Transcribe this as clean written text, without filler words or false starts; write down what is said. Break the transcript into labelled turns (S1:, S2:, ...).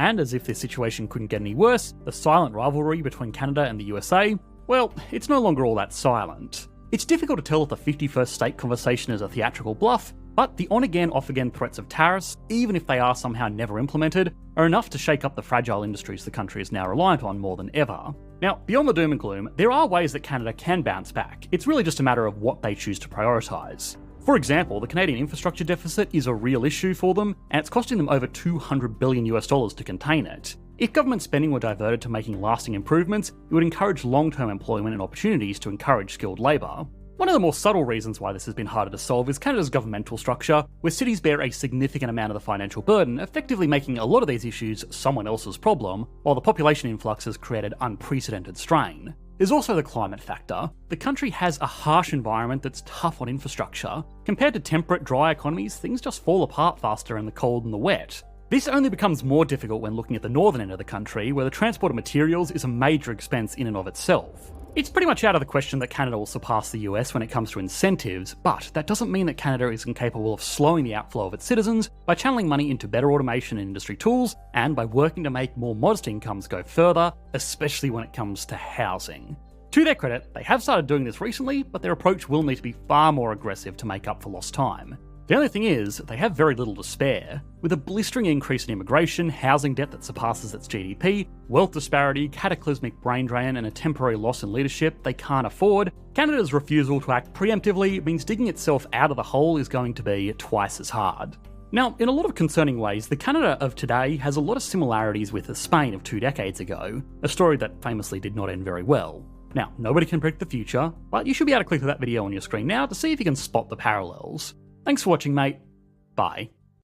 S1: And as if this situation couldn't get any worse, the silent rivalry between Canada and the USA, well, it's no longer all that silent. It's difficult to tell if the 51st state conversation is a theatrical bluff, but the on-again, off-again threats of tariffs, even if they are somehow never implemented, are enough to shake up the fragile industries the country is now reliant on more than ever. Now, beyond the doom and gloom, there are ways that Canada can bounce back. It's really just a matter of what they choose to prioritise. For example, the Canadian infrastructure deficit is a real issue for them, and it's costing them over $200 billion to contain it. If government spending were diverted to making lasting improvements, it would encourage long-term employment and opportunities to encourage skilled labour. One of the more subtle reasons why this has been harder to solve is Canada's governmental structure, where cities bear a significant amount of the financial burden, effectively making a lot of these issues someone else's problem, while the population influx has created unprecedented strain. There's also the climate factor. The country has a harsh environment that's tough on infrastructure. Compared to temperate, dry economies, things just fall apart faster in the cold and the wet. This only becomes more difficult when looking at the northern end of the country, where the transport of materials is a major expense in and of itself. It's pretty much out of the question that Canada will surpass the US when it comes to incentives, but that doesn't mean that Canada isn't capable of slowing the outflow of its citizens by channeling money into better automation and industry tools, and by working to make more modest incomes go further, especially when it comes to housing. To their credit, they have started doing this recently, but their approach will need to be far more aggressive to make up for lost time. The only thing is, they have very little to spare. With a blistering increase in immigration, housing debt that surpasses its GDP, wealth disparity, cataclysmic brain drain, and a temporary loss in leadership they can't afford, Canada's refusal to act preemptively means digging itself out of the hole is going to be twice as hard. Now, in a lot of concerning ways, the Canada of today has a lot of similarities with the Spain of 2 decades ago, a story that famously did not end very well. Now, nobody can predict the future, but you should be able to click to that video on your screen now to see if you can spot the parallels. Thanks for watching, mate. Bye.